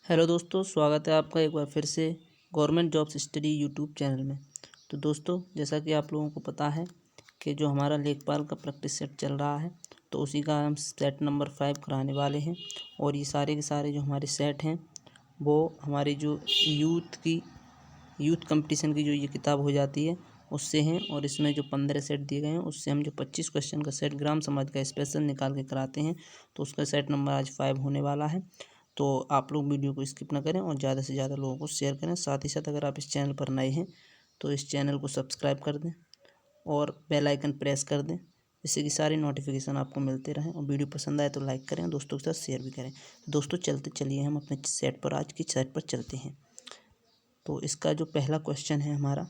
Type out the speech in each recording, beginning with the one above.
Hello दोस्तों, स्वागत है आपका एक बार फिर से government jobs study YouTube channel में। तो दोस्तों, जैसा कि आप लोगों को पता है कि जो हमारा लेखपाल का प्रैक्टिस सेट चल रहा है, तो उसी का हम सेट नंबर 5 कराने वाले हैं। और ये सारे के सारे जो हमारे सेट हैं वो हमारी जो यूथ कंपटीशन की जो ये किताब हो जाती है उससे हैं। और इसमें जो 15 सेट दिए गए हैं उससे हम जो 25 क्वेश्चन का सेट ग्राम समाज का स्पेशल निकाल के कराते हैं। तो उसका सेट नंबर आज 5 होने वाला है। तो आप लोग वीडियो को स्किप ना करें और ज़्यादा से ज़्यादा लोगों को शेयर करें। साथ ही साथ अगर आप इस चैनल पर नए हैं तो इस चैनल को सब्सक्राइब कर दें और बेल आइकन प्रेस कर दें, जिससे कि सारी नोटिफिकेशन आपको मिलते रहें। और वीडियो पसंद आए तो लाइक करें, दोस्तों के साथ शेयर भी करें। तो दोस्तों चलिए हम अपने सेट पर आज की सेट पर चलते हैं। तो इसका जो पहला क्वेश्चन है हमारा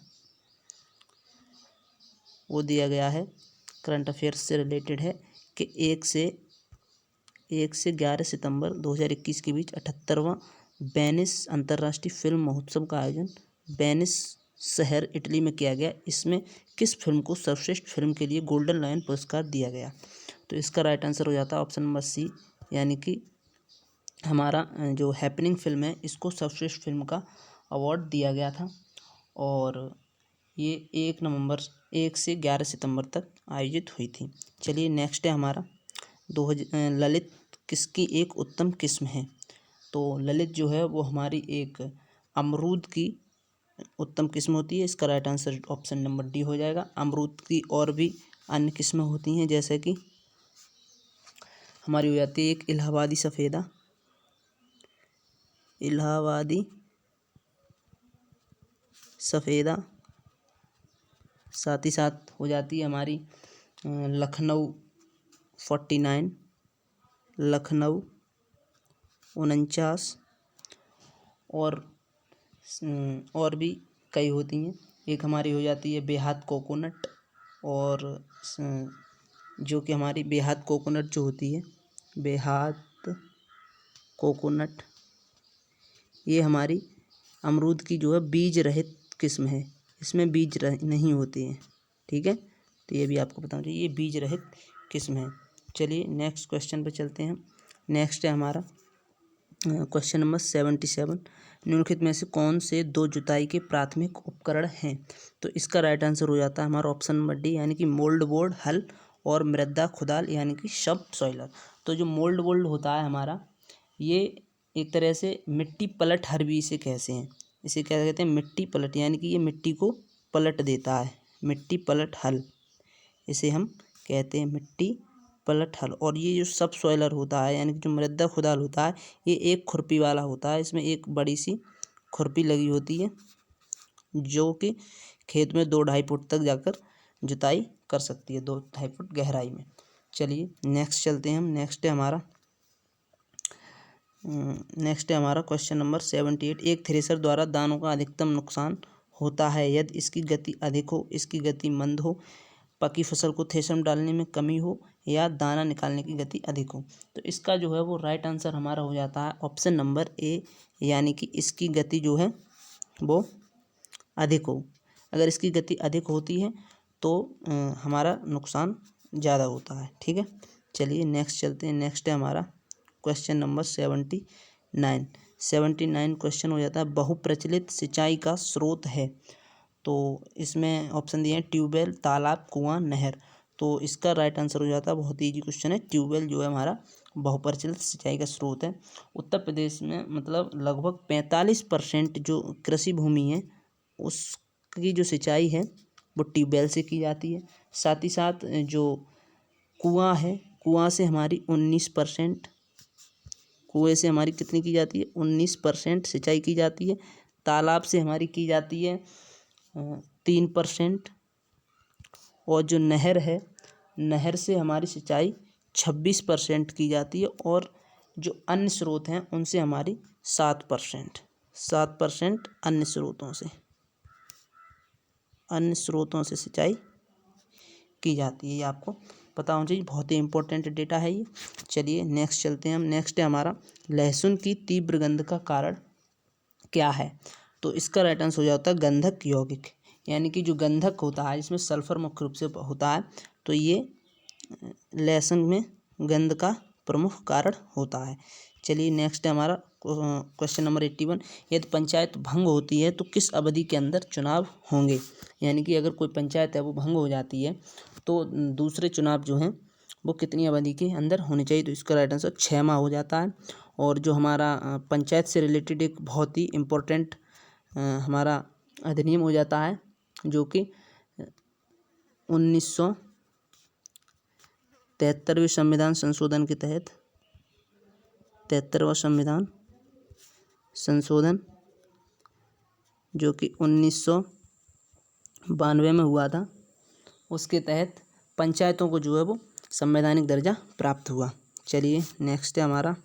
वो दिया गया है, करंट अफेयर्स से रिलेटेड है कि 1 से 11 सितंबर 2021 के बीच 78वां वेनिस अंतर्राष्ट्रीय फिल्म महोत्सव का आयोजन वेनिस शहर इटली में किया गया। इसमें किस फिल्म को सर्वश्रेष्ठ फिल्म के लिए गोल्डन लायन पुरस्कार दिया गया? तो इसका राइट आंसर हो जाता है ऑप्शन नंबर सी, यानी कि हमारा जो हैपनिंग फिल्म है इसको सर्वश्रेष्ठ फिल्म का अवार्ड दिया गया था। और ये 1 से 11 सितंबर तक आयोजित हुई थी। चलिए नेक्स्ट है हमारा ललित किसकी एक उत्तम किस्म है? तो ललित जो है वो हमारी एक अमरूद की उत्तम किस्म होती है। इसका right answer option number D हो जाएगा। अमरूद की और भी अन्य किस्में होती हैं, जैसे कि हमारी हो जाती है एक इलाहाबादी सफ़ेदा, साथ ही साथ हो जाती है हमारी लखनऊ 49, लखनऊ 49 और भी कई होती हैं। एक हमारी हो जाती है बेहात कोकोनट, और जो कि हमारी बेहात कोकोनट जो होती है, बेहात कोकोनट, ये हमारी अमरूद की जो है बीज रहित किस्म है। इसमें बीज नहीं होते हैं, ठीक है। तो ये भी आपको बताना चाहिए, ये बीज रहित किस्म है। चलिए नेक्स्ट क्वेश्चन पे चलते हैं। नेक्स्ट है हमारा क्वेश्चन नंबर 77। निम्नलिखित में से कौन से 2 जुताई के प्राथमिक उपकरण हैं? तो इसका राइट आंसर हो जाता है हमारा ऑप्शन नंबर डी, यानी कि मोल्ड बोर्ड हल और मृदा खुदाल यानी कि सब सॉइलर। तो जो मोल्ड बोर्ड होता है हमारा, ये एक तरह से मिट्टी पलट हर भी इसे कहते हैं। इसे क्या कहते हैं? मिट्टी पलट, यानी कि ये मिट्टी को पलट देता है। मिट्टी पलट हल इसे हम कहते हैं, मिट्टी पलट हल। और ये जो सब सॉइलर होता है, यानी कि जो मृदा खुदाल होता है, ये एक खुरपी वाला होता है। इसमें एक बड़ी सी खुरपी लगी होती है जो कि खेत में 2-2.5 फुट तक जाकर जुताई कर सकती है, 2-2.5 फुट गहराई में। चलिए नेक्स्ट चलते हैं हम। नेक्स्ट है हमारा क्वेश्चन नंबर 78। एक थ्रेसर द्वारा दानों का अधिकतम नुकसान होता है यदि इसकी गति अधिक हो, इसकी गति मंद हो, पकी फसल को थ्रेसर में डालने में कमी हो, या दाना निकालने की गति अधिक हो। तो इसका जो है वो राइट आंसर हमारा हो जाता है ऑप्शन नंबर ए, यानी कि इसकी गति जो है वो अधिक हो। अगर इसकी गति अधिक होती है तो हमारा नुकसान ज़्यादा होता है, ठीक है। चलिए नेक्स्ट चलते हैं। नेक्स्ट है हमारा क्वेश्चन नंबर 79 क्वेश्चन हो जाता है बहुप्रचलित सिंचाई का स्रोत है। तो इसमें ऑप्शन दिए हैं ट्यूबवेल, तालाब, कुआं, नहर। तो इसका राइट आंसर हो जाता है, बहुत ईजी क्वेश्चन है, ट्यूबवेल जो है हमारा बहुप्रचलित सिंचाई का स्रोत है। उत्तर प्रदेश में मतलब लगभग 45% जो कृषि भूमि है उसकी जो सिंचाई है वो ट्यूबवेल से की जाती है। साथ ही साथ जो कुआं है, कुआं से हमारी 19%, कुएं से हमारी कितनी की जाती है? 19% सिंचाई की जाती है। तालाब से हमारी की जाती है 3%। और जो नहर है, नहर से हमारी सिंचाई 26% की जाती है। और जो अन्य स्रोत हैं उनसे हमारी 7% अन्य स्रोतों से सिंचाई की जाती है। ये आपको पता होना चाहिए, बहुत ही इंपॉर्टेंट डेटा है ये। चलिए नेक्स्ट चलते हैं हम। नेक्स्ट है हमारा लहसुन की तीव्र गंध का कारण क्या है? तो इसका राइट आंसर हो जाता है गंधक यौगिक, यानी कि जो गंधक होता है इसमें सल्फर मुख्य रूप से होता है। तो ये लहसुन में गंध का प्रमुख कारण होता है। चलिए नेक्स्ट है हमारा क्वेश्चन नंबर 81। यदि पंचायत भंग होती है तो किस अवधि के अंदर चुनाव होंगे। यानी कि अगर कोई पंचायत है वो भंग हो जाती है तो दूसरे चुनाव जो हैं वो कितनी अवधि के अंदर होने चाहिए। तो इसका राइट आंसर 6 माह हो जाता है। और जो हमारा पंचायत से रिलेटेड एक बहुत ही इम्पोर्टेंट हमारा अधिनियम हो जाता है जो कि 1973वें संविधान संशोधन के तहत 73वां संविधान संशोधन जो कि 1992 में हुआ था, उसके तहत पंचायतों को जो है वो संवैधानिक दर्जा प्राप्त हुआ। चलिए नेक्स्ट है हमारा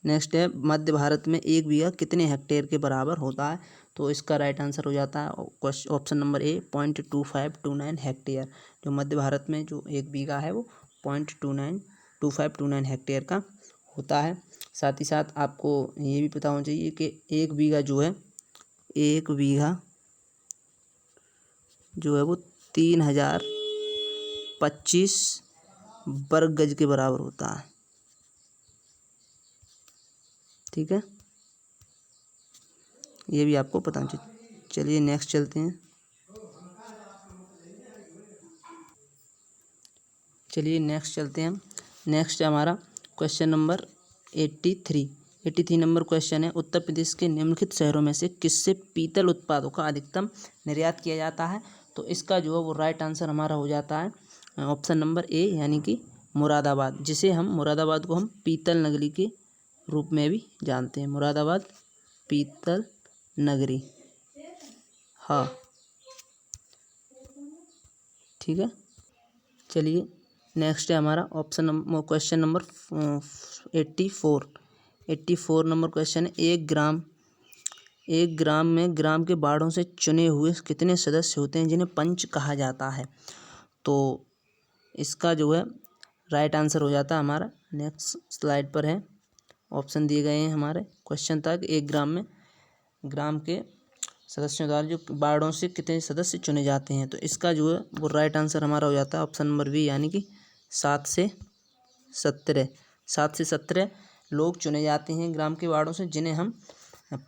नेक्स्ट है मध्य भारत में 1 बीघा कितने हेक्टेयर के बराबर होता है। तो इसका राइट आंसर हो जाता है ऑप्शन नंबर ए 0.2529 हेक्टेयर। जो मध्य भारत में जो 1 बीघा है वो 0.2529 हेक्टेयर का होता है। साथ ही साथ आपको ये भी पता होना चाहिए कि 1 बीघा जो है 1 बीघा जो है वो 3025 वर्ग गज के बराबर होता है। ठीक है, ये भी आपको पता होना चाहिए। चलिए नेक्स्ट चलते हैं। नेक्स्ट हमारा क्वेश्चन नंबर 83 नंबर क्वेश्चन है। उत्तर प्रदेश के निम्नलिखित शहरों में से किससे पीतल उत्पादों का अधिकतम निर्यात किया जाता है। तो इसका जो है वो राइट आंसर हमारा हो जाता है ऑप्शन नंबर ए यानी कि मुरादाबाद, मुरादाबाद को हम पीतल नगरी के रूप में भी जानते हैं। मुरादाबाद पीतल नगरी, हाँ ठीक है। चलिए नेक्स्ट है हमारा क्वेश्चन नंबर 84 नंबर क्वेश्चन है। एक ग्राम में ग्राम के वार्डों से चुने हुए कितने सदस्य होते हैं जिन्हें पंच कहा जाता है। तो इसका जो है राइट आंसर हो जाता है हमारा, नेक्स्ट स्लाइड पर है, ऑप्शन दिए गए हैं हमारे क्वेश्चन तक। एक ग्राम के सदस्यों द्वारा जो वार्डों से कितने सदस्य चुने जाते हैं। तो इसका जो है वो राइट आंसर हमारा हो जाता है ऑप्शन नंबर बी यानी कि 7 से 17 लोग चुने जाते हैं ग्राम के वार्डों से, जिन्हें हम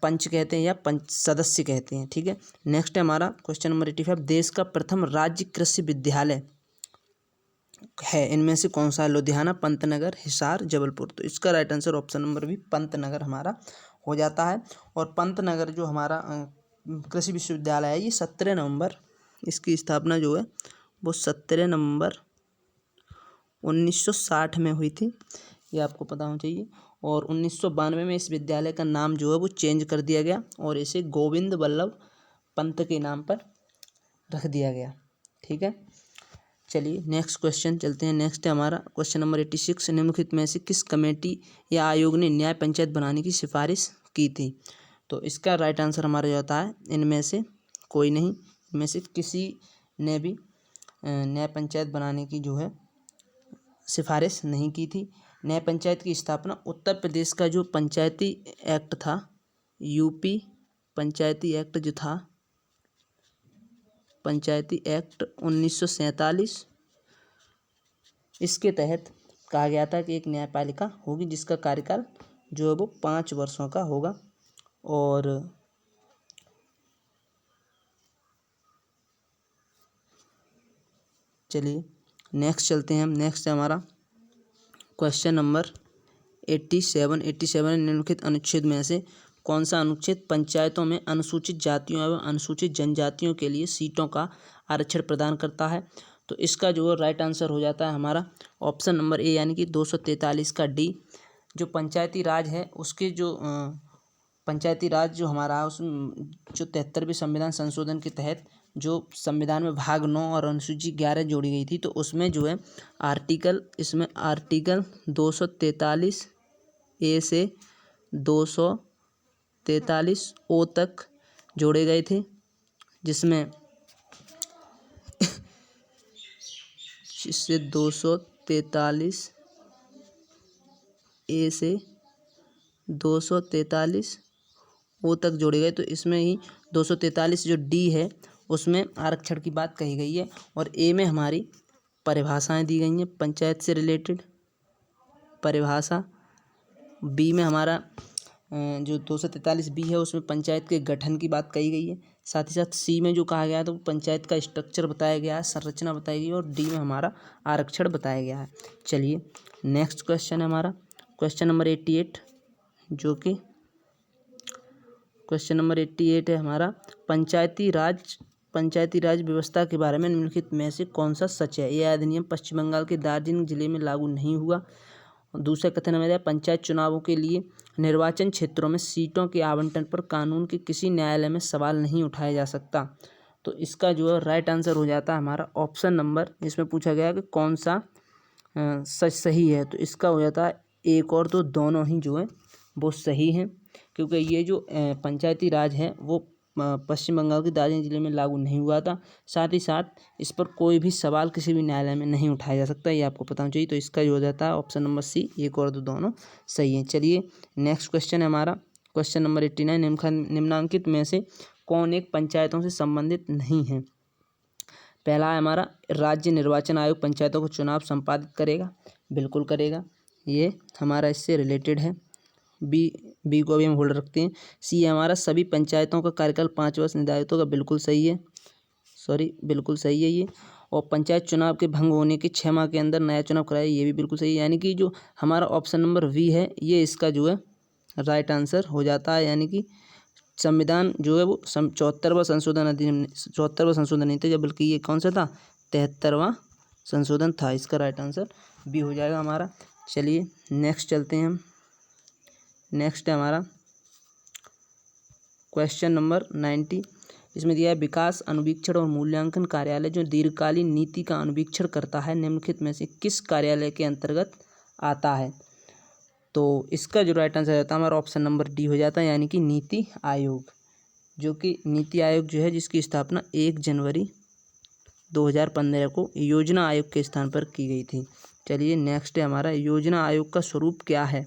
पंच कहते हैं या पंच सदस्य कहते हैं। ठीक है, नेक्स्ट है हमारा क्वेश्चन नंबर 85। देश का प्रथम राज्य कृषि विद्यालय है इनमें से कौन सा है। लुधियाना, पंतनगर, हिसार, जबलपुर। तो इसका right answer option number B Pantnagar हमारा हो जाता है। और पंतनगर जो हमारा कृषि विश्वविद्यालय है ये 17 नवंबर, इसकी स्थापना जो है वो 17 नवंबर 1960 में हुई थी, ये आपको पता होना चाहिए। और 1992 में इस विद्यालय का नाम जो है वो चेंज कर दिया गया और इसे गोविंद वल्लभ पंत के नाम पर रख दिया गया। ठीक है, चलिए नेक्स्ट क्वेश्चन चलते हैं। नेक्स्ट है हमारा क्वेश्चन नंबर 86। निम्नलिखित में से किस कमेटी या आयोग ने न्याय पंचायत बनाने की सिफारिश की थी। तो इसका राइट आंसर हमारा जाता है इनमें से कोई नहीं, इनमें से किसी ने भी न्याय पंचायत बनाने की जो है सिफारिश नहीं की थी। न्याय पंचायत की स्थापना उत्तर प्रदेश का जो पंचायती एक्ट था, यूपी पंचायती एक्ट जो था, पंचायती एक्ट 1947, इसके तहत कहा गया था कि एक न्यायपालिका होगी जिसका कार्यकाल जो है वो 5 वर्षों का होगा। और चलिए नेक्स्ट चलते हैं हम। नेक्स्ट है हमारा क्वेश्चन नंबर 87 निम्नलिखित अनुच्छेद में से कौन सा अनुच्छेद पंचायतों में अनुसूचित जातियों एवं अनुसूचित जनजातियों के लिए सीटों का आरक्षण प्रदान करता है। तो इसका जो राइट आंसर हो जाता है हमारा ऑप्शन नंबर ए यानी कि 243 का डी। जो पंचायती राज है उसके जो पंचायती राज जो हमारा उस जो 73वें संविधान संशोधन के तहत जो संविधान में भाग 9 और अनुसूची 11 जोड़ी गई थी, तो उसमें जो है आर्टिकल 243 ए से 243 ओ तक जोड़े गए थे, जिसमें 243 ए से 243 ओ तक जोड़े गए। तो इसमें ही 243 जो डी है उसमें आरक्षण की बात कही गई है और ए में हमारी परिभाषाएं दी गई हैं, पंचायत से रिलेटेड परिभाषा बी में हमारा जो 243 बी है उसमें पंचायत के गठन की बात कही गई है। साथ ही साथ सी में जो कहा गया है तो पंचायत का स्ट्रक्चर बताया गया है, संरचना बताई गई है, और डी में हमारा आरक्षण बताया गया है। चलिए नेक्स्ट क्वेश्चन है हमारा क्वेश्चन नंबर 88, जो कि क्वेश्चन नंबर 88 है हमारा पंचायती राज व्यवस्था के बारे में निम्नलिखित में से कौन सा सच है। यह अधिनियम पश्चिम बंगाल के दार्जिलिंग जिले में लागू नहीं हुआ। दूसरा कथन है पंचायत चुनावों के लिए निर्वाचन क्षेत्रों में सीटों के आवंटन पर कानून के किसी न्यायालय में सवाल नहीं उठाया जा सकता। तो इसका जो है राइट आंसर हो जाता है हमारा ऑप्शन नंबर, इसमें पूछा गया कि कौन सा सच सही है, तो इसका हो जाता है एक और दो, दोनों ही जो है वो सही हैं, क्योंकि ये जो पंचायती राज है वो पश्चिम बंगाल के दार्जिलिंग जिले में लागू नहीं हुआ था। साथ ही साथ इस पर कोई भी सवाल किसी भी न्यायालय में नहीं उठाया जा सकता, ये आपको पता होना चाहिए। तो इसका जो हो जाता है ऑप्शन नंबर सी, एक और दो दोनों सही हैं। चलिए नेक्स्ट क्वेश्चन है हमारा क्वेश्चन नंबर 89, निम्नांकित में से कौन एक पंचायतों से संबंधित नहीं है। पहला है हमारा राज्य निर्वाचन आयोग पंचायतों को चुनाव संपादित करेगा, बिल्कुल करेगा, ये हमारा इससे रिलेटेड है। बी को भी हम होल्ड रखते हैं। सी है हमारा सभी पंचायतों का कार्यकाल 5 वर्ष निर्धारित होगा, बिल्कुल सही है, बिल्कुल सही है ये। और पंचायत चुनाव के भंग होने के 6 माह के अंदर नया चुनाव कराया, ये भी बिल्कुल सही है। यानी कि जो हमारा ऑप्शन नंबर वी है ये इसका जो है राइट आंसर हो जाता है। यानी कि संविधान जो है वो 74वां संशोधन अधिनियम, 74वां संशोधन नहीं था जब, बल्कि ये कौन सा था, 73वां संशोधन था। इसका राइट आंसर बी हो जाएगा हमारा। चलिए नेक्स्ट चलते हैं हम। नेक्स्ट है हमारा क्वेश्चन नंबर 90, इसमें दिया है विकास अनुवीक्षण और मूल्यांकन कार्यालय जो दीर्घकालीन नीति का अनुवीक्षण करता है निम्नलिखित में से किस कार्यालय के अंतर्गत आता है। तो इसका जो राइट आंसर रहता है हमारा ऑप्शन नंबर डी हो जाता है, यानी कि नीति आयोग, जो कि नीति आयोग जो है जिसकी स्थापना 1 जनवरी 2015 को योजना आयोग के स्थान पर की गई थी। चलिए नेक्स्ट है हमारा योजना आयोग का स्वरूप क्या है।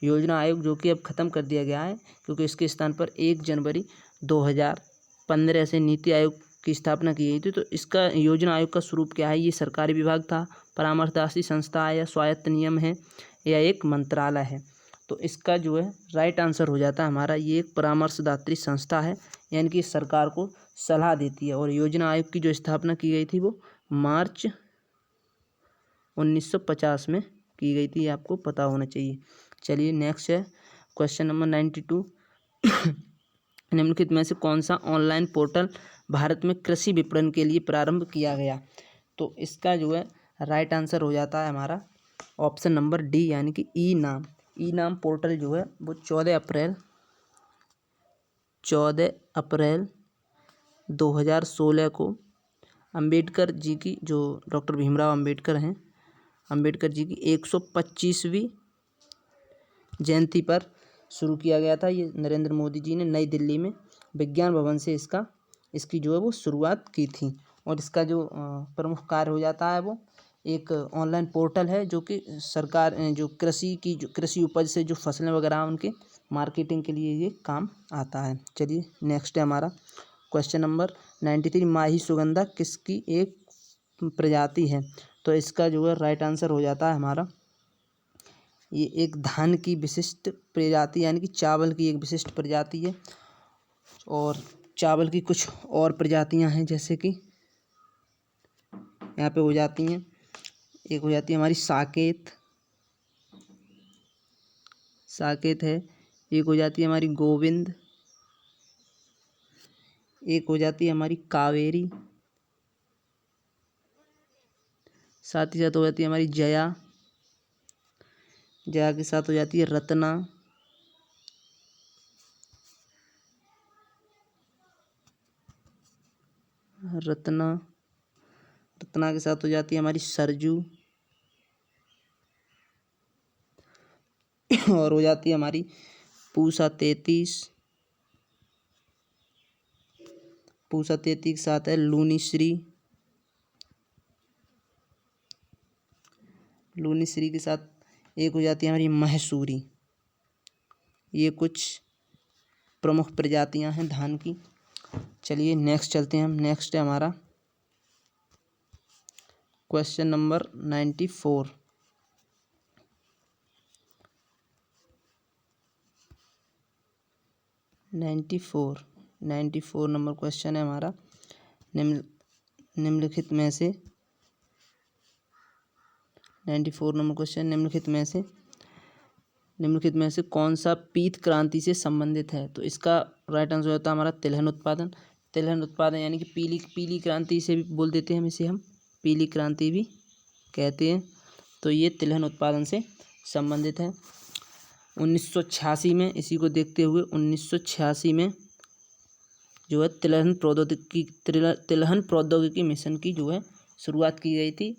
योजना आयोग जो कि अब ख़त्म कर दिया गया है, क्योंकि इसके स्थान पर 1 जनवरी 2015 से नीति आयोग की स्थापना की गई थी। तो इसका योजना आयोग का स्वरूप क्या है, ये सरकारी विभाग था, परामर्शदात्री संस्था है, या स्वायत्त नियम है, या एक मंत्रालय है। तो इसका जो है राइट आंसर हो जाता है हमारा ये एक परामर्शदात्री संस्था है, यानी कि सरकार को सलाह देती है। और योजना आयोग की जो स्थापना की गई थी वो मार्च 1950 में की गई थी, ये आपको पता होना चाहिए। चलिए नेक्स्ट है क्वेश्चन नंबर 92, निम्नलिखित में से कौन सा ऑनलाइन पोर्टल भारत में कृषि विपणन के लिए प्रारंभ किया गया। तो इसका जो है राइट आंसर हो जाता है हमारा ऑप्शन नंबर डी, यानी कि ई नाम पोर्टल जो है वो 14 अप्रैल 2016 को अंबेडकर जी की, जो डॉक्टर भीमराव अंबेडकर हैं, अंबेडकर जी की 125वीं जयंती पर शुरू किया गया था। ये नरेंद्र मोदी जी ने नई दिल्ली में विज्ञान भवन से इसकी जो है वो शुरुआत की थी। और इसका जो प्रमुख कार्य हो जाता है वो एक ऑनलाइन पोर्टल है, जो कि सरकार जो कृषि उपज से जो फसलें वगैरह उनके मार्केटिंग के लिए ये काम आता है। चलिए नेक्स्ट है हमारा क्वेश्चन नंबर 93, माही सुगंधा किसकी एक प्रजाति है। तो इसका जो है राइट आंसर हो जाता है हमारा ये एक धान की विशिष्ट प्रजाति, यानी कि चावल की एक विशिष्ट प्रजाति है। और चावल की कुछ और प्रजातियां हैं, जैसे कि यहाँ पे हो जाती हैं, एक हो जाती है हमारी साकेत है, एक हो जाती है हमारी गोविंद, एक हो जाती है हमारी कावेरी, साथ ही साथ हो जाती है हमारी जया के साथ हो जाती है रत्ना, रत्ना के साथ हो जाती है हमारी सरजू, और हो जाती है हमारी पूसा 33 के साथ है लूनीश्री के साथ एक हो जाती है हमारी महेशूरी। ये कुछ प्रमुख प्रजातियां हैं धान की। चलिए नेक्स्ट चलते हैं हम। नेक्स्ट है हमारा क्वेश्चन नंबर 94, 94 नंबर क्वेश्चन है हमारा। निम्नलिखित में से 94 नंबर क्वेश्चन, निम्नलिखित में से कौन सा पीत क्रांति से संबंधित है? तो इसका राइट आंसर होता है हमारा तिलहन उत्पादन। तिलहन उत्पादन यानी कि पीली क्रांति से भी बोल देते हैं हम इसे, हम पीली क्रांति भी कहते हैं। तो ये तिलहन उत्पादन से संबंधित है। 1986 में, इसी को देखते हुए 1986 में जो है तिलहन प्रौद्योगिकी मिशन की जो है शुरुआत की गई थी,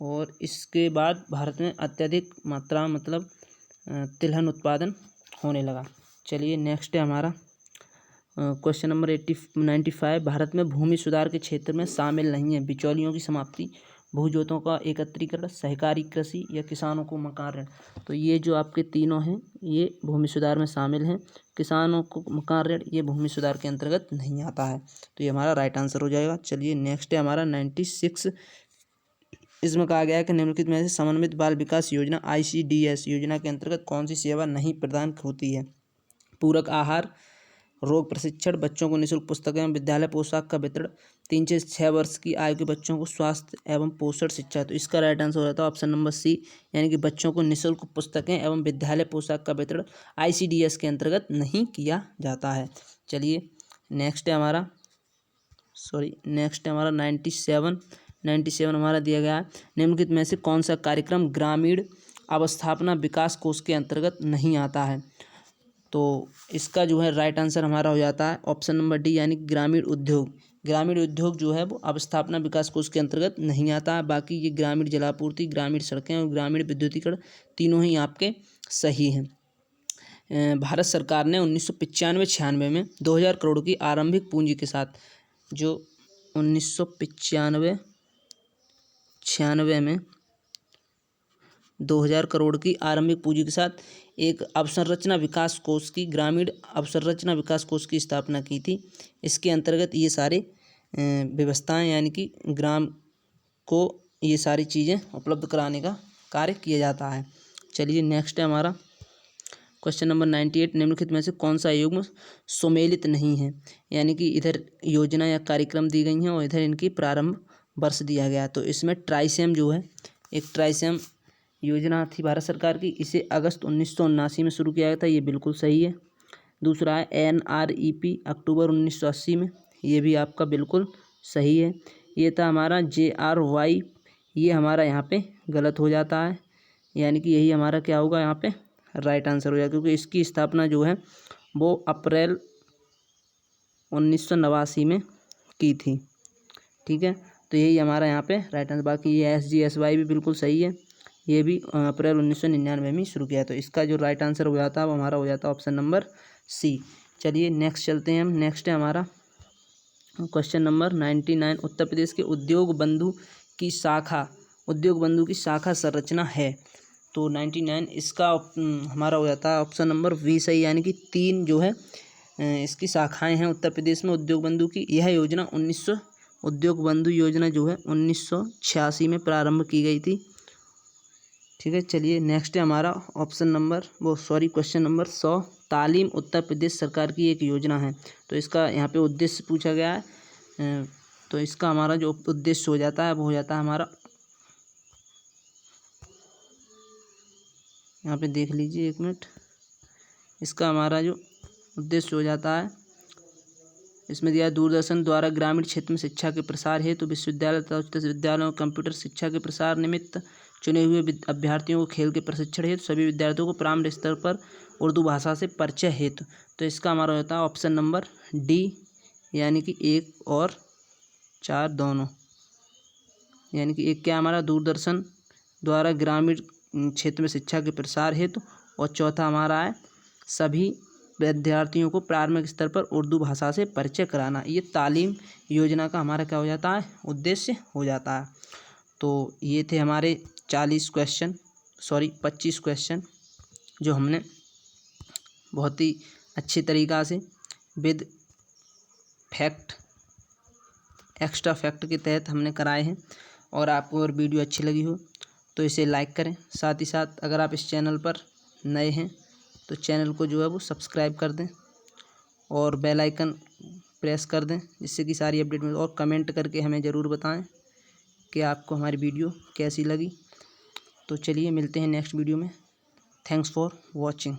और इसके बाद भारत में अत्यधिक मात्रा मतलब तिलहन उत्पादन होने लगा। चलिए नेक्स्ट है हमारा क्वेश्चन नंबर 95। भारत में भूमि सुधार के क्षेत्र में शामिल नहीं है बिचौलियों की समाप्ति, भूजोतों का एकत्रीकरण, सहकारी कृषि या किसानों को मकान ऋण। तो ये जो आपके तीनों हैं ये भूमि सुधार में शामिल हैं। किसानों को मकान ऋण ये भूमि सुधार के अंतर्गत नहीं आता है, तो ये हमारा राइट आंसर हो जाएगा। चलिए नेक्स्ट है हमारा 96। इसमें कहा गया है कि निम्नलिखित में से समन्वित बाल विकास योजना ICDS योजना के अंतर्गत कौन सी सेवा नहीं प्रदान होती है? पूरक आहार, रोग प्रशिक्षण, बच्चों को निःशुल्क पुस्तकें, विद्यालय पोशाक का वितरण, 3 से 6 वर्ष की आयु के बच्चों को स्वास्थ्य एवं पोषण शिक्षा। तो इसका राइट आंसर हो जाता है ऑप्शन नंबर सी, यानी कि बच्चों को निःशुल्क पुस्तकें एवं विद्यालय पोशाक का वितरण ICDS के अंतर्गत नहीं किया जाता है। चलिए नेक्स्ट है हमारा 97 हमारा दिया गया है। निम्नलिखित में से कौन सा कार्यक्रम ग्रामीण अवस्थापना विकास कोष के अंतर्गत नहीं आता है? तो इसका जो है राइट आंसर हमारा हो जाता है ऑप्शन नंबर डी, यानी ग्रामीण उद्योग। ग्रामीण उद्योग जो है वो अवस्थापना विकास कोष के अंतर्गत नहीं आता है। बाकी ये ग्रामीण जलापूर्ति, ग्रामीण सड़कें और ग्रामीण विद्युतीकरण तीनों ही आपके सही हैं। भारत सरकार ने 1995-96 में 2000 करोड़ की आरंभिक पूंजी के साथ, जो 1995-96 में 2000 करोड़ की आरंभिक पूंजी के साथ एक अवसंरचना विकास कोष की, ग्रामीण अवसंरचना विकास कोष की स्थापना की थी। इसके अंतर्गत ये सारे व्यवस्थाएं यानी कि ग्राम को ये सारी चीज़ें उपलब्ध कराने का कार्य किया जाता है। चलिए नेक्स्ट है हमारा क्वेश्चन नंबर 98। निम्नलिखित में से कौन सा युग्म सुमेलित नहीं है? यानी कि इधर योजना या कार्यक्रम दी गई हैं और इधर इनकी प्रारंभ वर्ष दिया गया है। तो इसमें ट्राइसेम जो है, एक ट्राइसेम योजना थी भारत सरकार की, इसे अगस्त 1979 में शुरू किया गया था, ये बिल्कुल सही है। दूसरा है NREP अक्टूबर 1980 में, ये भी आपका बिल्कुल सही है। ये था हमारा JRY, ये हमारा यहाँ पे गलत हो जाता है, यानी कि यही हमारा क्या होगा यहाँ पे राइट आंसर हो जाएगा, क्योंकि इसकी स्थापना जो है वो अप्रैल 1989 में की थी। ठीक है, तो यही हमारा यहाँ पे राइट आंसर। बाकी ये SGSY भी बिल्कुल सही है, ये भी अप्रैल 1999 में शुरू किया। तो इसका जो राइट आंसर हो जाता है वो हमारा हो जाता है ऑप्शन नंबर सी। चलिए नेक्स्ट चलते हैं हम। नेक्स्ट है हमारा क्वेश्चन नंबर 99। उत्तर प्रदेश के उद्योग बंधु की शाखा संरचना है। तो 99 इसका हमारा हो जाता है ऑप्शन नंबर बी सही, यानी कि 3 जो है इसकी शाखाएं हैं उत्तर प्रदेश में उद्योग बंधु की। यह योजना उद्योग बंधु योजना जो है 1986 में प्रारंभ की गई थी। ठीक है, चलिए नेक्स्ट है हमारा क्वेश्चन नंबर 100। तालीम उत्तर प्रदेश सरकार की एक योजना है। तो इसका यहाँ पे उद्देश्य पूछा गया है, तो इसका हमारा जो उद्देश्य हो जाता है वो हो जाता है हमारा, यहाँ पे देख लीजिए 1 मिनट, इसका हमारा जो उद्देश्य हो जाता है इसमें दिया दूरदर्शन द्वारा ग्रामीण क्षेत्र में शिक्षा के प्रसार हेतु विश्वविद्यालय तथा उच्च विद्यालयों में कंप्यूटर शिक्षा के प्रसार निमित्त चुने हुए अभ्यर्थियों को खेल के प्रशिक्षण हेतु सभी विद्यार्थियों को प्रारंभिक स्तर पर उर्दू भाषा से परिचय हेतु। तो इसका हमारा होता है ऑप्शन नंबर डी, यानी कि 1 और 4 दोनों, यानी कि एक क्या हमारा दूरदर्शन द्वारा ग्रामीण क्षेत्र में शिक्षा के प्रसार हेतु, और चौथा हमारा है सभी विद्यार्थियों को प्रारंभिक स्तर पर उर्दू भाषा से परिचय कराना। ये तालीम योजना का हमारा क्या हो जाता है उद्देश्य हो जाता है। तो ये थे हमारे 25 क्वेश्चन जो हमने बहुत ही अच्छी तरीक़ा से विद फैक्ट एक्स्ट्रा फैक्ट के तहत हमने कराए हैं। और आपको और वीडियो अच्छी लगी हो तो इसे लाइक करें, साथ ही साथ अगर आप इस चैनल पर नए हैं तो चैनल को जो है वो सब्सक्राइब कर दें और बेल आइकन प्रेस कर दें जिससे कि सारी अपडेट मिले, और कमेंट करके हमें ज़रूर बताएं कि आपको हमारी वीडियो कैसी लगी। तो चलिए मिलते हैं नेक्स्ट वीडियो में। Thanks for watching.